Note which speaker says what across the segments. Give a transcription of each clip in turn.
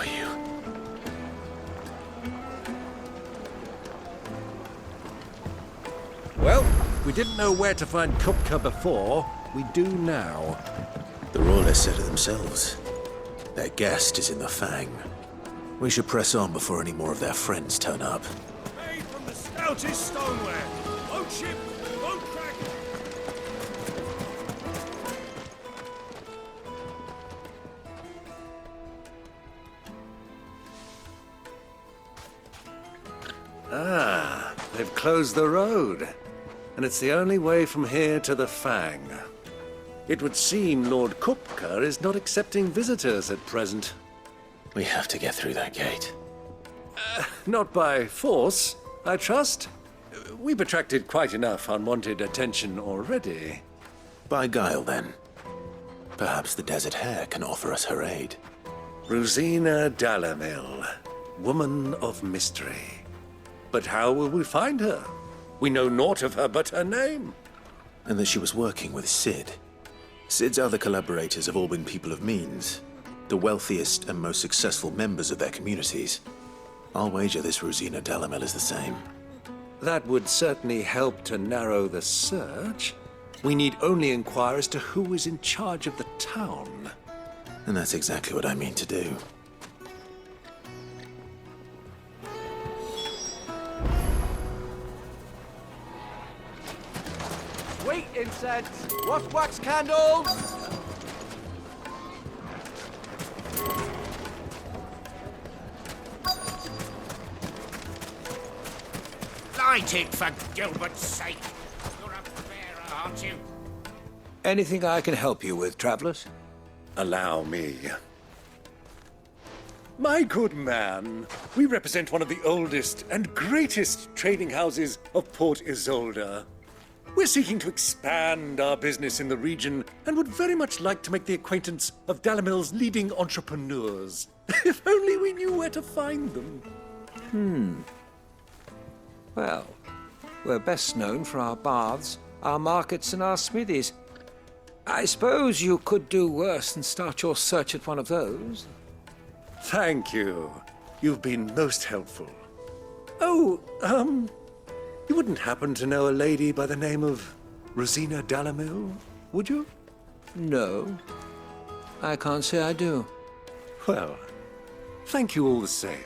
Speaker 1: you?
Speaker 2: Well, we didn't know where to find Kupka before. We do now.
Speaker 1: The Royalists said it themselves. Their guest is in the Fang. We should press on before any more of their friends turn up.
Speaker 3: Made from the stoutest stoneware. Won't chip, won't crack.
Speaker 2: Ah, they've closed the road. And it's the only way from here to the Fang. It would seem Lord Kupka is not accepting visitors at present.
Speaker 1: We have to get through that gate.
Speaker 2: Not by force, I trust. We've attracted quite enough unwanted attention already.
Speaker 1: By guile, then. Perhaps the Desert Hare can offer us her aid.
Speaker 2: Rosina Dalamil, woman of mystery. But how will we find her? We know naught of her but her name.
Speaker 1: And that she was working with Sid. Sid's other collaborators have all been people of means, the wealthiest and most successful members of their communities. I'll wager this Rosina Dalamil is the same.
Speaker 2: That would certainly help to narrow the search. We need only inquire as to who is in charge of the town.
Speaker 1: And that's exactly what I mean to do.
Speaker 4: Sweet incense! What's wax candles?
Speaker 3: Light it, for Gilbert's sake. You're a bearer, aren't you?
Speaker 2: Anything I can help you with, travelers? Allow me. My good man, we represent one of the oldest and greatest trading houses of Port Isolde. We're seeking to expand our business in the region and would very much like to make the acquaintance of Dalamil's leading entrepreneurs. If only we knew where to find them.
Speaker 4: Well, we're best known for our baths, our markets, and our smithies. I suppose you could do worse than start your search at one of those.
Speaker 2: Thank you. You've been most helpful. Oh, you wouldn't happen to know a lady by the name of Rosina Dalamil, would you?
Speaker 4: No, I can't say I do.
Speaker 2: Well, thank you all the same.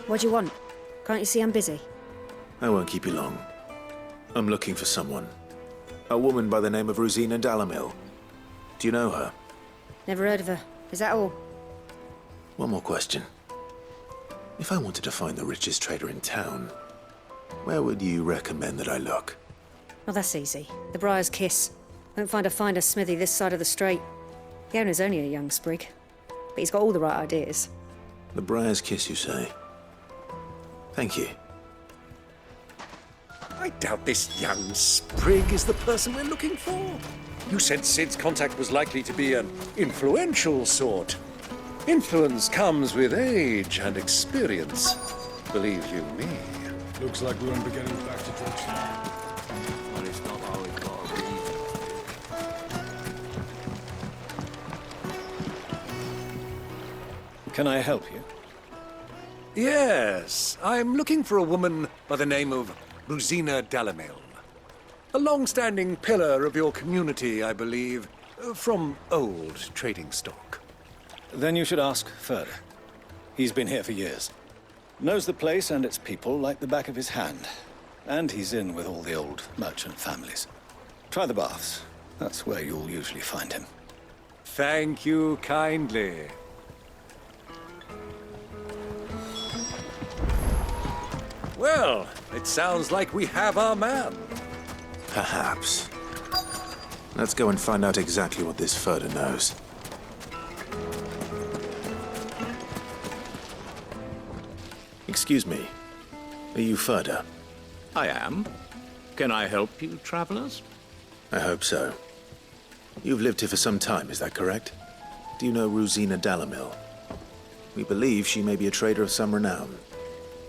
Speaker 5: What do you want? Can't you see I'm busy?
Speaker 1: I won't keep you long. I'm looking for someone. A woman by the name of Rosina Dalamil. Do you know her?
Speaker 5: Never heard of her. Is that all?
Speaker 1: One more question. If I wanted to find the richest trader in town, where would you recommend that I look?
Speaker 5: Well, that's easy. The Briar's Kiss. Won't find a finer smithy this side of the strait. The owner's only a young sprig, but he's got all the right ideas.
Speaker 1: The Briar's Kiss, you say? Thank you.
Speaker 2: I doubt this young sprig is the person we're looking for. You said Sid's contact was likely to be an influential sort. Influence comes with age and experience. Believe you me.
Speaker 3: Looks like we won't be getting back to Dutch.
Speaker 4: Well, it's not how it got to be.
Speaker 6: Can I help you?
Speaker 2: Yes, I'm looking for a woman by the name of Rosina Dalamil. A long-standing pillar of your community, I believe, from old trading stock.
Speaker 6: Then you should ask further. He's been here for years. Knows the place and its people like the back of his hand. And he's in with all the old merchant families. Try the baths. That's where you'll usually find him.
Speaker 2: Thank you kindly. Well, it sounds like we have our man.
Speaker 1: Perhaps. Let's go and find out exactly what this Furder knows. Excuse me. Are you Furder?
Speaker 7: I am. Can I help you, travelers?
Speaker 1: I hope so. You've lived here for some time, is that correct? Do you know Rosina Dalamil? We believe she may be a trader of some renown.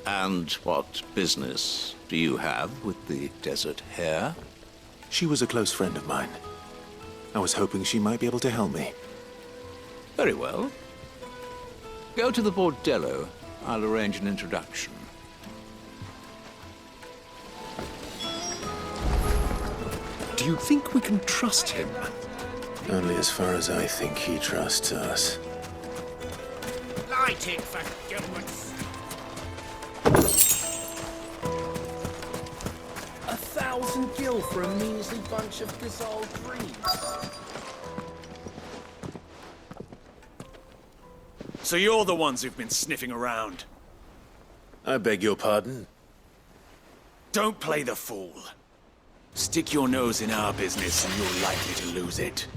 Speaker 7: And what business do you have with the desert hare?
Speaker 1: She was a close friend of mine. I was hoping she might be able to help me.
Speaker 7: Very well. Go to the bordello. I'll arrange an introduction.
Speaker 2: Do you think we can trust him?
Speaker 1: Only as far as I think he trusts us.
Speaker 3: Light it for Gilbert's
Speaker 8: 1,000 gil for a measly bunch of dissolved greens.
Speaker 9: So you're the ones who've been sniffing around.
Speaker 1: I beg your pardon?
Speaker 9: Don't play the fool. Stick your nose in our business and you're likely to lose it.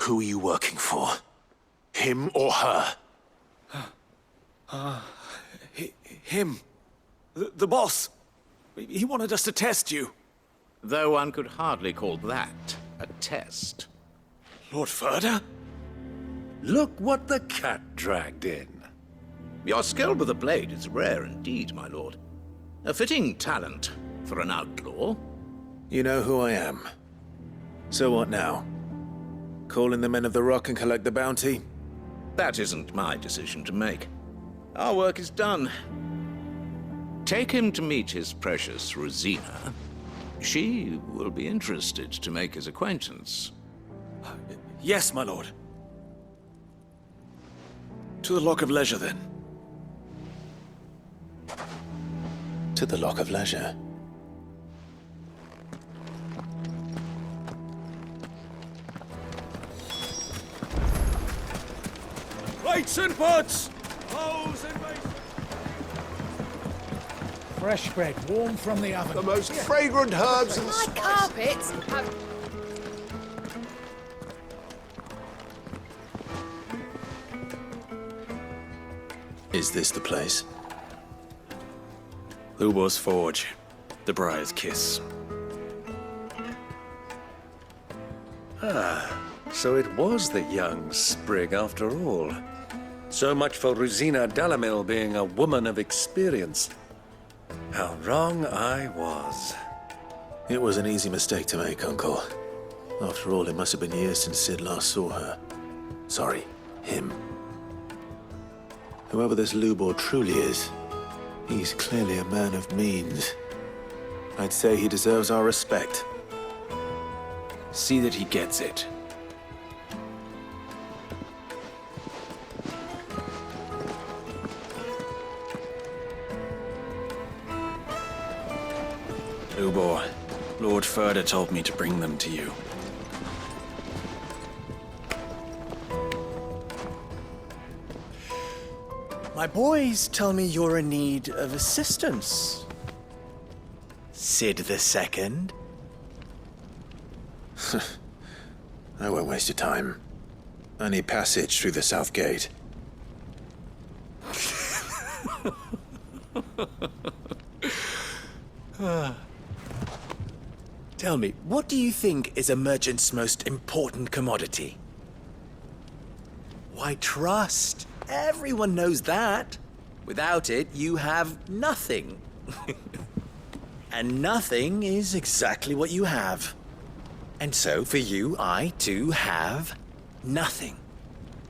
Speaker 1: Who are you working for? Him or her?
Speaker 9: Him. The boss. He wanted us to test you.
Speaker 7: Though one could hardly call that a test.
Speaker 9: Lord Ferda?
Speaker 2: Look what the cat dragged in.
Speaker 7: Your skill with a blade is rare indeed, my lord. A fitting talent for an outlaw.
Speaker 1: You know who I am. So what now? Call in the Men of the Rock and collect the bounty?
Speaker 7: That isn't my decision to make. Our work is done. Take him to meet his precious Rosina. She will be interested to make his acquaintance.
Speaker 9: Yes, my lord. To the Lock of Leisure, then.
Speaker 1: To the Lock of Leisure.
Speaker 9: Plates and pots! Bowls and basins!
Speaker 8: Fresh bread, warm from the oven.
Speaker 10: The most fragrant herbs and
Speaker 11: My carpets have...
Speaker 1: Is this the place?
Speaker 9: Lubor's Forge. The Briar's Kiss.
Speaker 2: So it was the young sprig after all. So much for Rosina Dalamil being a woman of experience. How wrong I was.
Speaker 1: It was an easy mistake to make, Uncle. After all, it must have been years since Sid last saw her. Sorry, him. Whoever this Lubor truly is, he's clearly a man of means. I'd say he deserves our respect.
Speaker 9: See that he gets it. Lubor, Lord Ferda told me to bring them to you.
Speaker 8: My boys tell me you're in need of assistance. Sid the Second?
Speaker 1: I won't waste your time. I need passage through the south gate.
Speaker 8: Tell me, what do you think is a merchant's most important commodity? Why, trust. Everyone knows that. Without it, you have nothing. And nothing is exactly what you have. And so, for you, I, too, have nothing.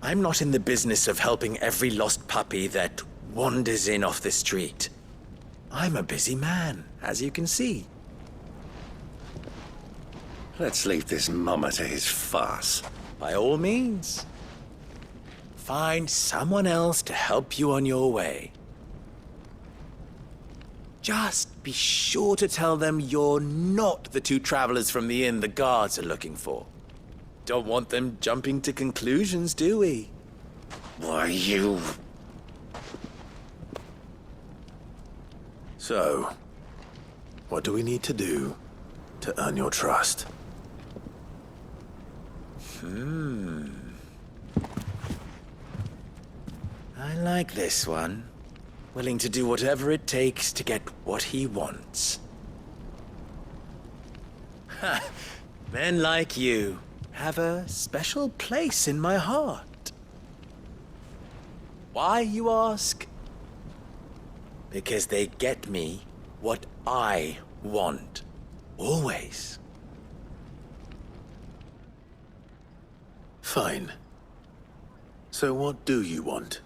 Speaker 8: I'm not in the business of helping every lost puppy that wanders in off the street. I'm a busy man, as you can see.
Speaker 2: Let's leave this mummer to his farce.
Speaker 8: By all means. Find someone else to help you on your way. Just be sure to tell them you're not the two travelers from the inn the guards are looking for. Don't want them jumping to conclusions, do we?
Speaker 2: Why, you...
Speaker 1: So, what do we need to do to earn your trust?
Speaker 8: I like this one. Willing to do whatever it takes to get what he wants. Ha! Men like you have a special place in my heart. Why, you ask? Because they get me what I want. Always.
Speaker 1: Fine. So what do you want?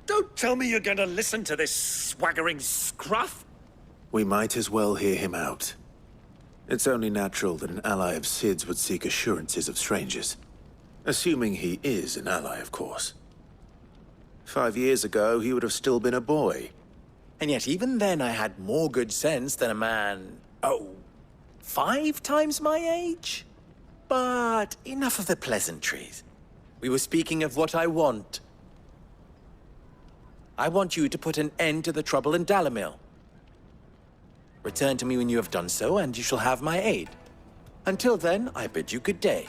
Speaker 2: Don't tell me you're going to listen to this swaggering scruff!
Speaker 1: We might as well hear him out. It's only natural that an ally of Sid's would seek assurances of strangers. Assuming he is an ally, of course. 5 years ago, he would have still been a boy.
Speaker 8: And yet even then I had more good sense than a man, 5 times my age? But enough of the pleasantries. We were speaking of what I want. I want you to put an end to the trouble in Dalamil. Return to me when you have done so, and you shall have my aid. Until then, I bid you good day.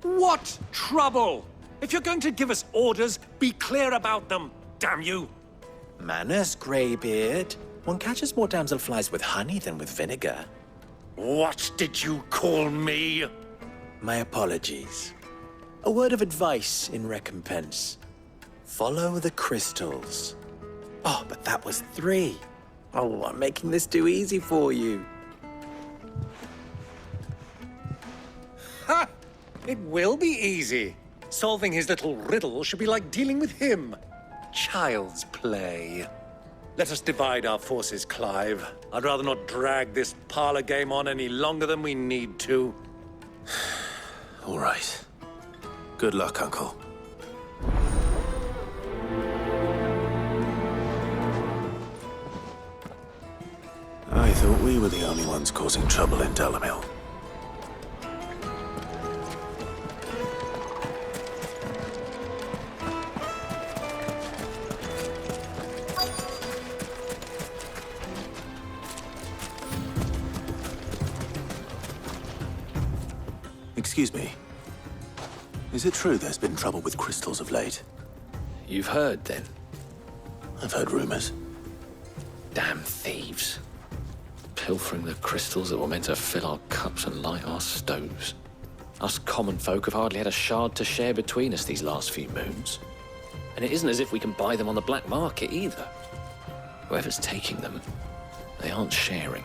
Speaker 2: What trouble? If you're going to give us orders, be clear about them, damn you!
Speaker 8: Manners, Greybeard. One catches more damselflies with honey than with vinegar.
Speaker 2: What did you call me?
Speaker 8: My apologies. A word of advice in recompense. Follow the crystals. Oh, but that was 3. Oh, I'm making this too easy for you.
Speaker 2: Ha! It will be easy. Solving his little riddle should be like dealing with him. Child's play. Let us divide our forces, Clive. I'd rather not drag this parlor game on any longer than we need to.
Speaker 1: All right. Good luck, Uncle. I thought we were the only ones causing trouble in Dalamil. Excuse me. Is it true there's been trouble with crystals of late?
Speaker 11: You've heard, then?
Speaker 1: I've heard rumors.
Speaker 11: Damn thieves. Pilfering the crystals that were meant to fill our cups and light our stoves. Us common folk have hardly had a shard to share between us these last few moons. And it isn't as if we can buy them on the black market either. Whoever's taking them, they aren't sharing.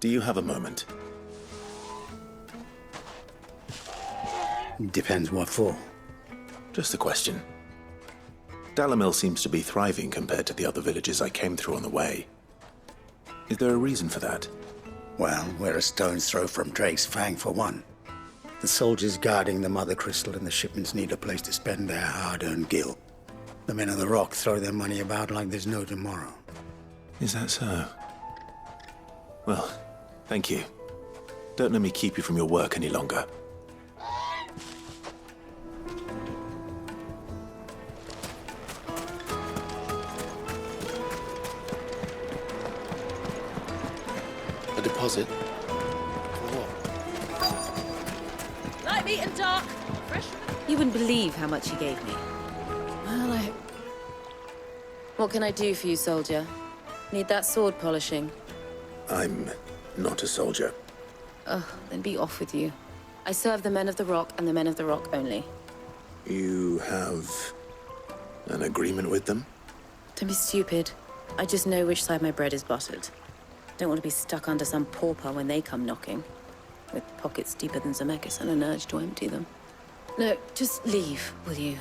Speaker 1: Do you have a moment?
Speaker 12: Depends what for.
Speaker 1: Just a question. Dalamil seems to be thriving compared to the other villages I came through on the way. Is there a reason for that?
Speaker 12: Well, we're a stone's throw from Drake's Fang, for one. The soldiers guarding the Mother Crystal and the shipments need a place to spend their hard-earned gil. The men of the Rock throw their money about like there's no tomorrow.
Speaker 1: Is that so? Well, thank you. Don't let me keep you from your work any longer.
Speaker 11: deposit?
Speaker 13: Light, meat, and dark. Fresh.
Speaker 14: You wouldn't believe how much he gave me.
Speaker 13: Well, What can I do for you, soldier? Need that sword polishing?
Speaker 1: I'm not a soldier.
Speaker 13: Oh, then be off with you. I serve the men of the Rock and the men of the Rock only.
Speaker 1: You have an agreement with them?
Speaker 13: Don't be stupid. I just know which side my bread is buttered. Don't want to be stuck under some pauper when they come knocking. With pockets deeper than Zemeckis and an urge to empty them. No, just leave, will you?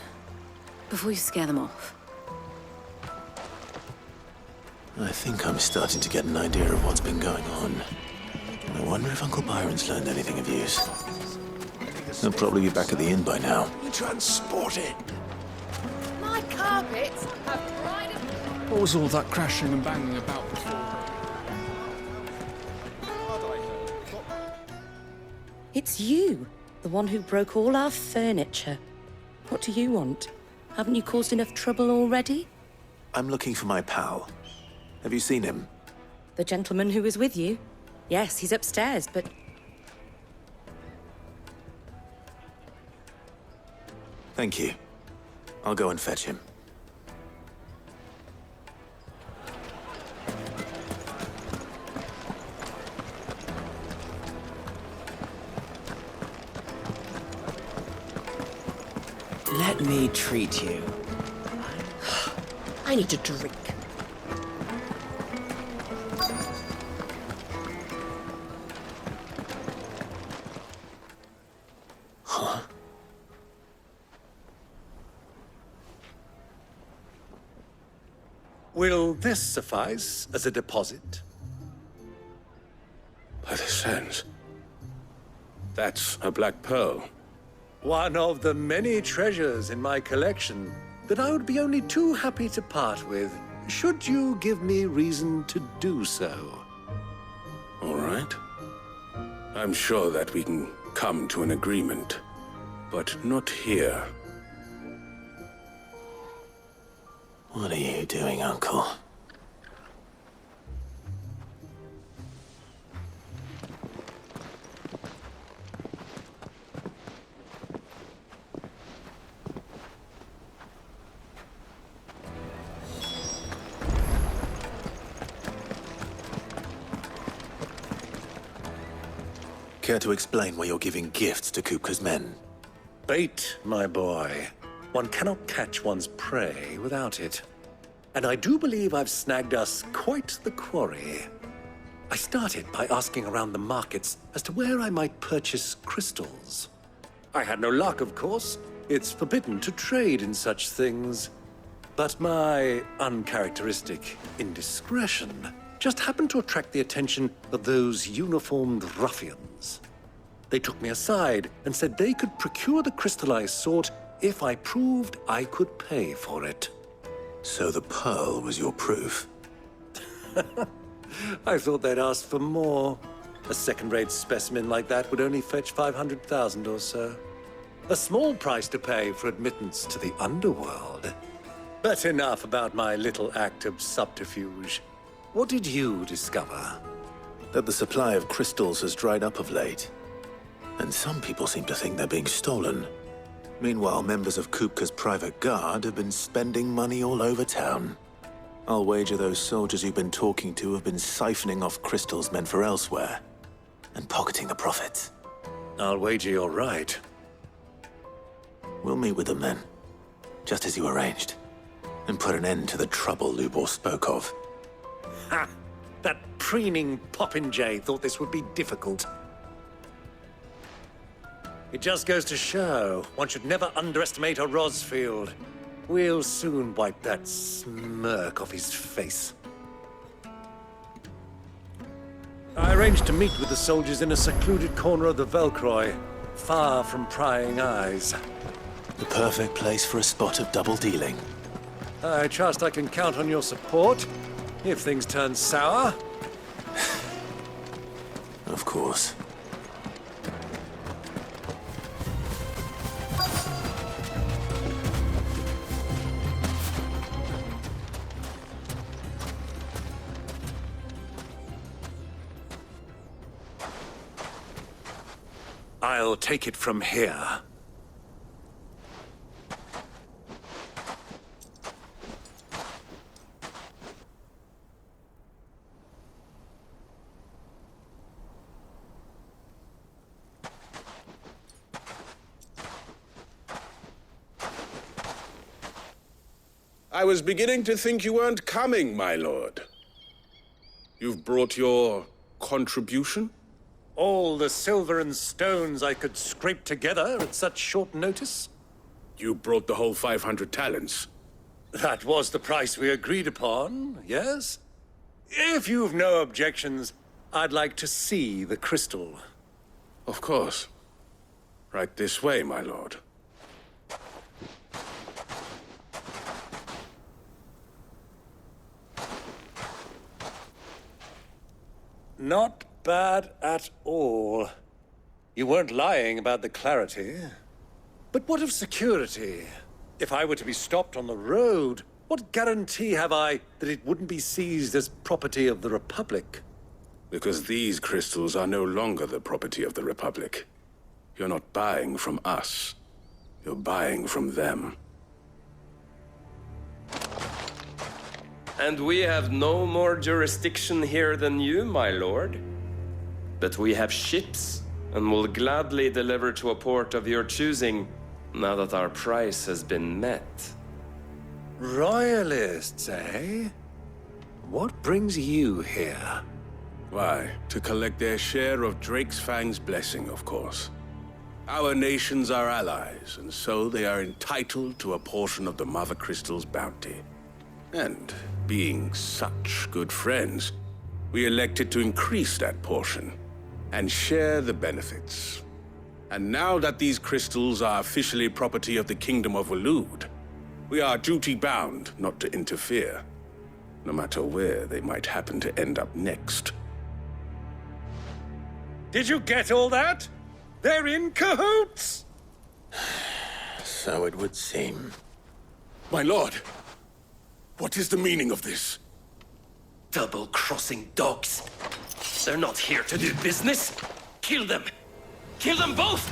Speaker 13: Before you scare them off.
Speaker 1: I think I'm starting to get an idea of what's been going on. I wonder if Uncle Byron's learned anything of use. He'll probably be back at the inn by now.
Speaker 10: Transported.
Speaker 13: My carpets have dried up.
Speaker 9: What was all that crashing and banging about before?
Speaker 15: It's you, the one who broke all our furniture. What do you want? Haven't you caused enough trouble already?
Speaker 1: I'm looking for my pal. Have you seen him?
Speaker 15: The gentleman who was with you? Yes, he's upstairs, but...
Speaker 1: Thank you. I'll go and fetch him.
Speaker 15: Let me treat you. I need a drink.
Speaker 1: Huh?
Speaker 2: Will this suffice as a deposit?
Speaker 10: By the sands. That's a black pearl.
Speaker 2: One of the many treasures in my collection that I would be only too happy to part with, should you give me reason to do so.
Speaker 10: All right. I'm sure that we can come to an agreement, but not here.
Speaker 1: What are you doing, Uncle? Care to explain why you're giving gifts to Kupka's men?
Speaker 2: Bait, my boy. One cannot catch one's prey without it. And I do believe I've snagged us quite the quarry. I started by asking around the markets as to where I might purchase crystals. I had no luck, of course. It's forbidden to trade in such things. But my uncharacteristic indiscretion just happened to attract the attention of those uniformed ruffians. They took me aside and said they could procure the crystal I sought if I proved I could pay for it.
Speaker 1: So the pearl was your proof?
Speaker 2: I thought they'd ask for more. A second-rate specimen like that would only fetch 500,000 or so. A small price to pay for admittance to the underworld. But enough about my little act of subterfuge. What did you discover?
Speaker 1: That the supply of crystals has dried up of late. And some people seem to think they're being stolen. Meanwhile, members of Kupka's private guard have been spending money all over town. I'll wager those soldiers you've been talking to have been siphoning off crystals meant for elsewhere, and pocketing the profits.
Speaker 2: I'll wager you're right.
Speaker 1: We'll meet with them then, just as you arranged, and put an end to the trouble Lubor spoke of.
Speaker 2: Ha! That preening popinjay thought this would be difficult. It just goes to show one should never underestimate a Rosfield. We'll soon wipe that smirk off his face. I arranged to meet with the soldiers in a secluded corner of the Velcroy, far from prying eyes.
Speaker 1: The perfect place for a spot of double dealing.
Speaker 2: I trust I can count on your support, if things turn sour.
Speaker 1: Of course.
Speaker 2: I'll take it from here.
Speaker 10: I was beginning to think you weren't coming, my lord. You've brought your contribution?
Speaker 2: All the silver and stones I could scrape together at such short notice?
Speaker 10: You brought the whole 500 talents.
Speaker 2: That was the price we agreed upon, yes? If you've no objections, I'd like to see the crystal.
Speaker 10: Of course. Right this way, my lord.
Speaker 2: Not bad at all. You weren't lying about the clarity. But what of security? If I were to be stopped on the road, what guarantee have I that it wouldn't be seized as property of the Republic?
Speaker 10: Because these crystals are no longer the property of the Republic. You're not buying from us. You're buying from them.
Speaker 16: And we have no more jurisdiction here than you, my lord. But we have ships, and will gladly deliver to a port of your choosing, now that our price has been met.
Speaker 2: Royalists, eh? What brings you here?
Speaker 10: Why, to collect their share of Drake's Fang's blessing, of course. Our nations are allies, and so they are entitled to a portion of the Mother Crystal's bounty. And being such good friends, we elected to increase that portion and share the benefits. And now that these crystals are officially property of the Kingdom of Waloed, we are duty-bound not to interfere, no matter where they might happen to end up next.
Speaker 2: Did you get all that? They're in cahoots!
Speaker 1: So it would seem.
Speaker 10: My lord, what is the meaning of this?
Speaker 9: Double-crossing dogs. They're not here to do business. Kill them. Kill them both!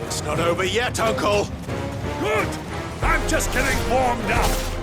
Speaker 1: It's not over yet, Uncle!
Speaker 2: Good! I'm just getting warmed up!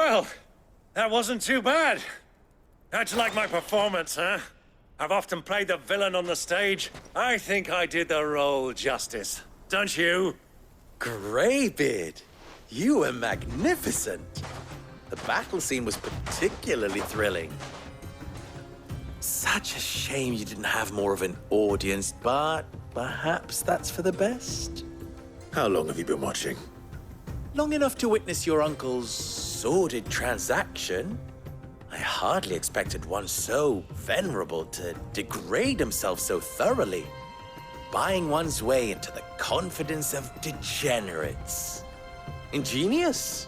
Speaker 2: Well, that wasn't too bad. How'd you like my performance, huh? I've often played the villain on the stage. I think I did the role justice. Don't you?
Speaker 8: Greybeard, you were magnificent. The battle scene was particularly thrilling. Such a shame you didn't have more of an audience, but perhaps that's for the best.
Speaker 1: How long have you been watching?
Speaker 8: Long enough to witness your uncle's sordid transaction. I hardly expected one so venerable to degrade himself so thoroughly, buying one's way into the confidence of degenerates. Ingenious.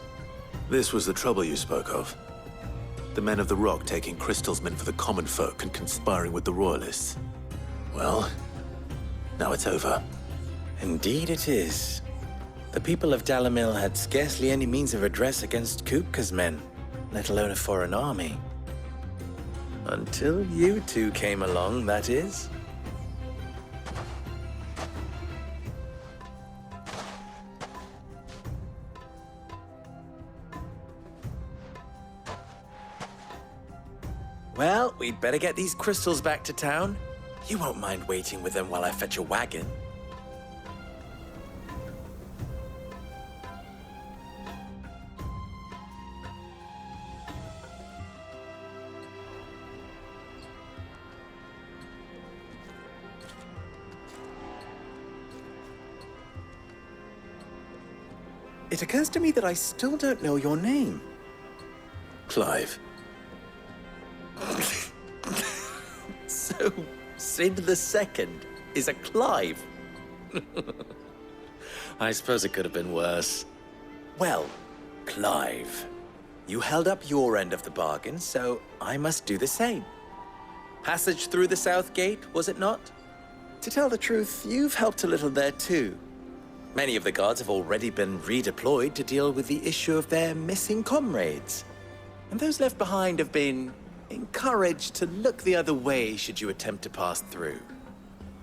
Speaker 1: This was the trouble you spoke of. The men of the Rock taking crystals meant for the common folk and conspiring with the Royalists. Well, now it's over.
Speaker 8: Indeed it is. The people of Dalamil had scarcely any means of redress against Kupka's men, let alone a foreign army. Until you two came along, that is. Well, we'd better get these crystals back to town. You won't mind waiting with them while I fetch a wagon. It occurs to me that I still don't know your name.
Speaker 1: Clive.
Speaker 8: So, Sid the Second is a Clive. I suppose it could have been worse. Well, Clive, you held up your end of the bargain, so I must do the same. Passage through the South Gate, was it not? To tell the truth, you've helped a little there too. Many of the guards have already been redeployed to deal with the issue of their missing comrades. And those left behind have been encouraged to look the other way should you attempt to pass through.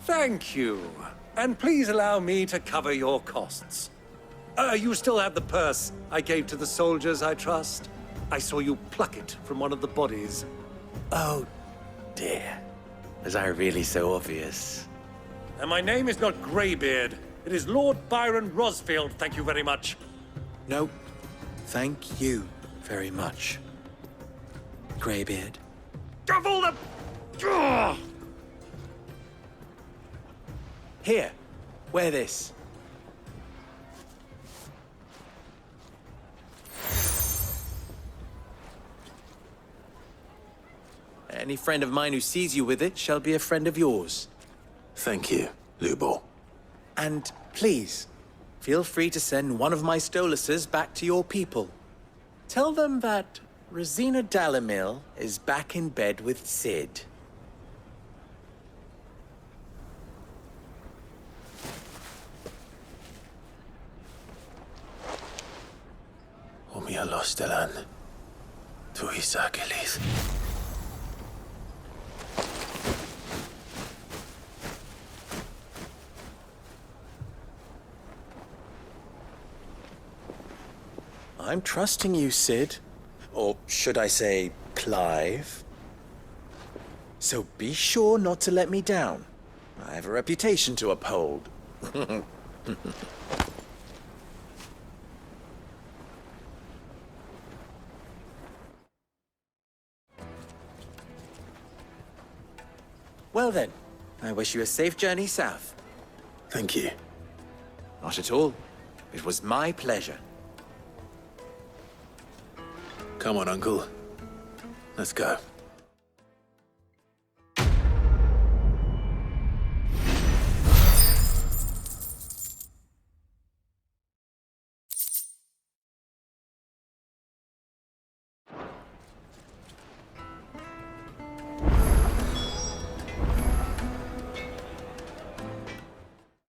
Speaker 2: Thank you. And please allow me to cover your costs. You still have the purse I gave to the soldiers, I trust? I saw you pluck it from one of the bodies.
Speaker 8: Oh, dear. Was I really so obvious?
Speaker 2: And my name is not Greybeard. It is Lord Byron Rosfield, thank you very much.
Speaker 8: No, thank you very much, Greybeard.
Speaker 2: Of all the... Ugh!
Speaker 8: Here, wear this. Any friend of mine who sees you with it shall be a friend of yours.
Speaker 1: Thank you, Lubor.
Speaker 8: And please, feel free to send one of my Stoluses back to your people. Tell them that Rosina Dalamil is back in bed with Sid.
Speaker 1: Omia los delan. Tu isakelis.
Speaker 8: I'm trusting you, Sid. Or should I say, Clive? So be sure not to let me down. I have a reputation to uphold. Well then, I wish you a safe journey south.
Speaker 1: Thank you.
Speaker 8: Not at all. It was my pleasure.
Speaker 1: Come on, Uncle. Let's go.